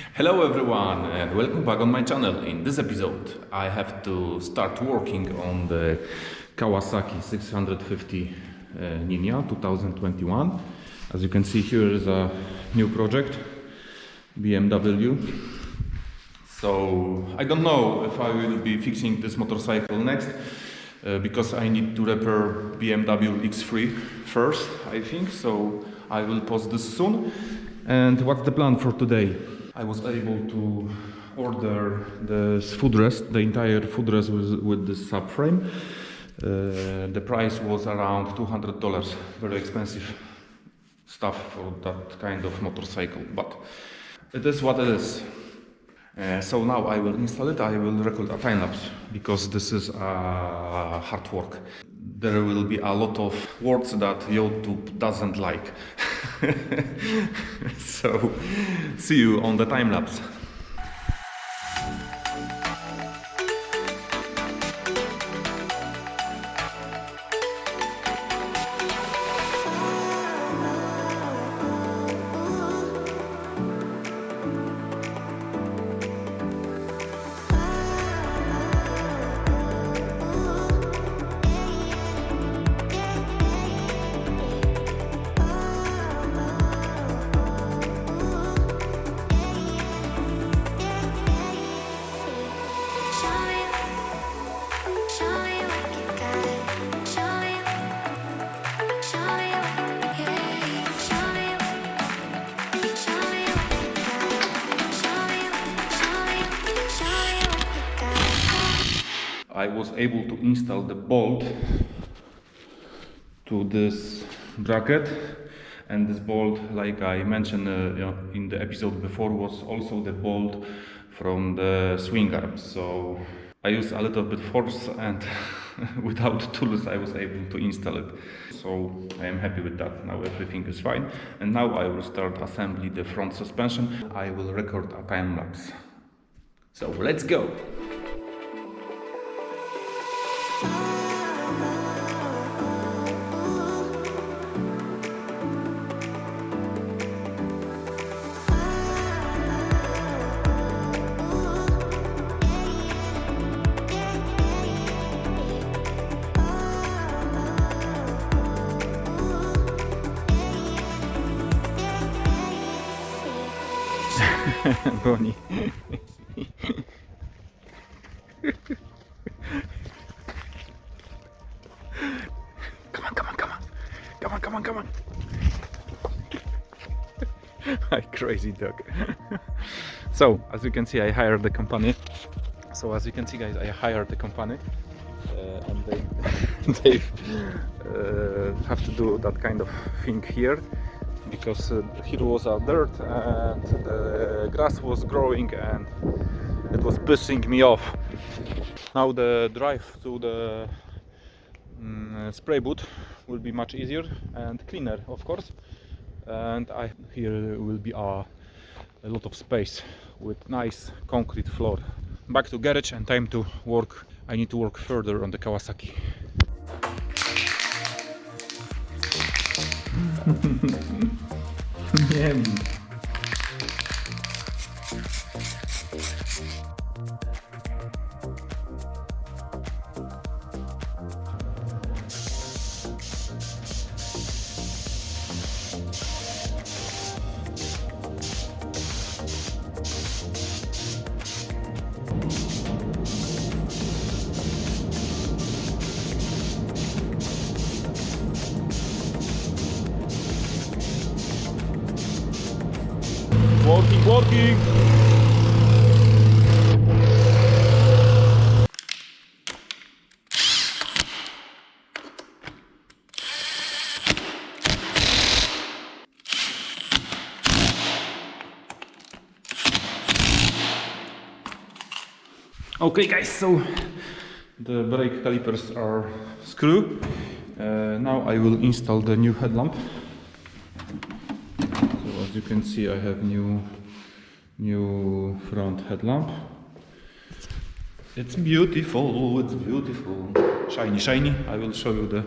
Hello everyone and welcome back on my channel. In this episode I have to start working on the Kawasaki 650 Ninja 2021. As you can see, here is a new project, BMW. So I don't know if I will be fixing this motorcycle next because I need to repair BMW X3 first, I think. So I will post this soon. And what's the plan for today? I was able to order this footrest, the entire footrest with this subframe. The price was around $200, very expensive stuff for that kind of motorcycle, but it is what it is. So now I will install it. I will record a time lapse because this is hard work. There will be a lot of words that YouTube doesn't like. So see you on the time lapse. I was able to install the bolt to this bracket, and this bolt, like I mentioned in the episode before, was also the bolt from the swing arm. So I used a little bit force, and without tools I was able to install it. So I am happy with that. Now everything is fine, and now I will start assembling the front suspension. I will record a time lapse. So let's go! Bonnie. Come on. Hi, crazy dog. So, as you can see, I hired the company. So, as you can see, guys, I hired the company, and they have to do that kind of thing here. Because here was a dirt and the grass was growing and it was pissing me off. Now the drive to the spray boot will be much easier and cleaner, of course. And here will be a lot of space with nice concrete floor. Back to garage and time to work. I need to work further on the Kawasaki. Nie wiem. Working. Okay guys, so the brake calipers are screwed. Now I will install the new headlamp. So as you can see, I have new front headlamp. It's beautiful, shiny. I will show you the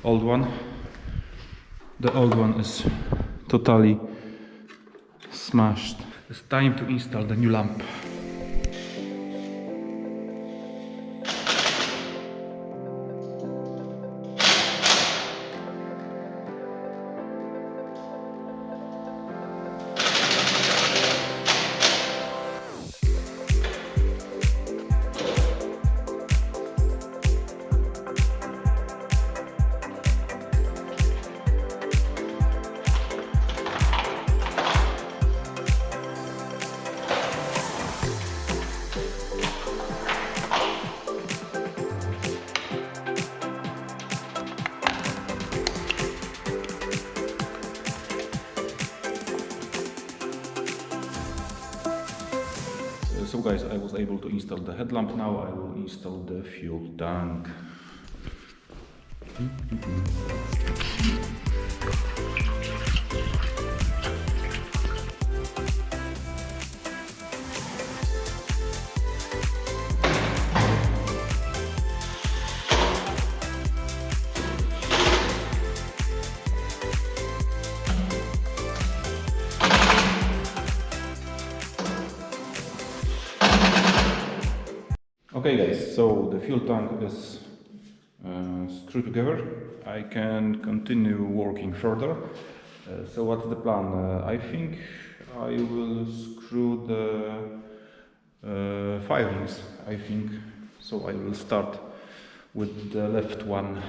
old one. The old one is totally smashed. It's time to install the new lamp. So guys, I was able to install the headlamp. Now I will install the fuel tank. Okay guys, so the fuel tank is screwed together. I can continue working further. So what's the plan? I think I will screw the firings, I think. So I will start with the left one.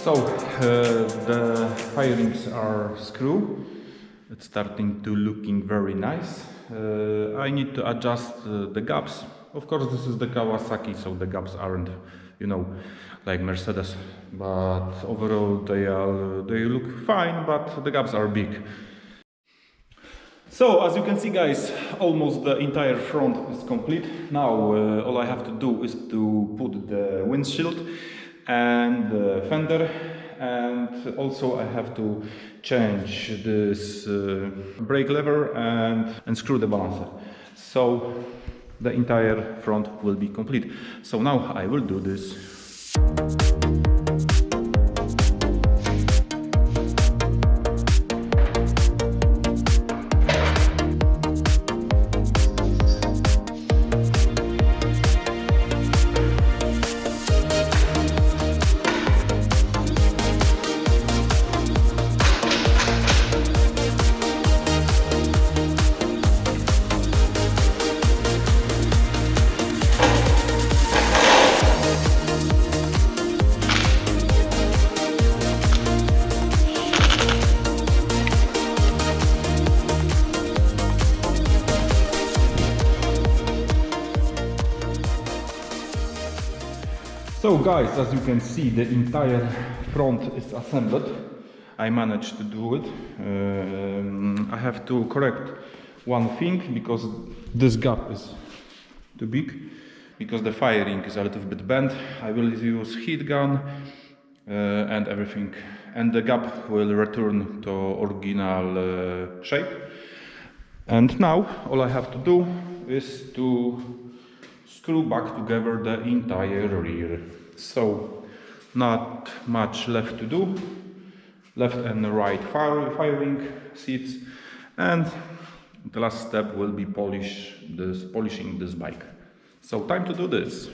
So the firings are screwed. It's starting to looking very nice. I need to adjust the gaps. Of course, this is the Kawasaki, so the gaps aren't, you know, like Mercedes. But overall, they look fine, but the gaps are big. So as you can see, guys, almost the entire front is complete. Now all I have to do is to put the windshield and the fender, and also I have to change this brake lever and screw the balancer. So the entire front will be complete. So now I will do this. So guys, as you can see, the entire front is assembled. I managed to do it. I have to correct one thing, because this gap is too big, because the firing is a little bit bent. I will use heat gun and everything, and the gap will return to original shape. And now all I have to do is to screw back together the entire rear. So not much left to do. Left and right firing seats, and the last step will be polishing this bike. So time to do this.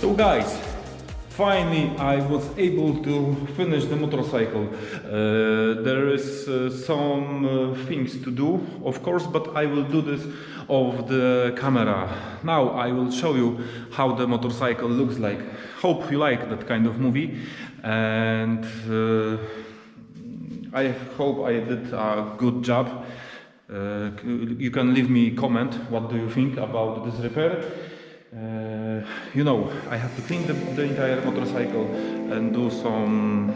So guys, finally I was able to finish the motorcycle. There is some things to do, of course, but I will do this off the camera. Now I will show you how the motorcycle looks like. Hope you like that kind of movie, and I hope I did a good job. You can leave me a comment, what do you think about this repair. You know, I have to clean the entire motorcycle and do some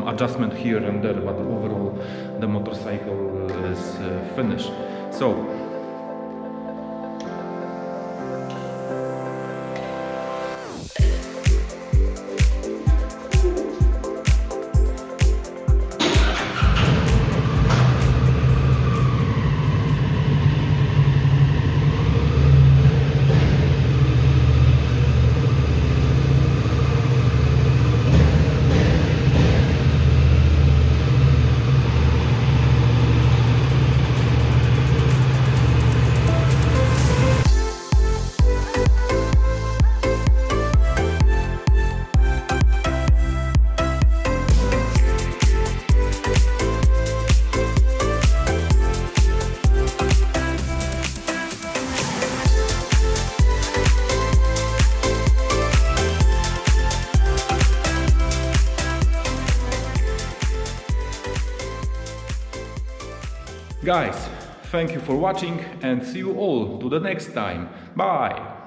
adjustment here and there, but overall the motorcycle is finished. So guys, thank you for watching and see you all to the next time. Bye!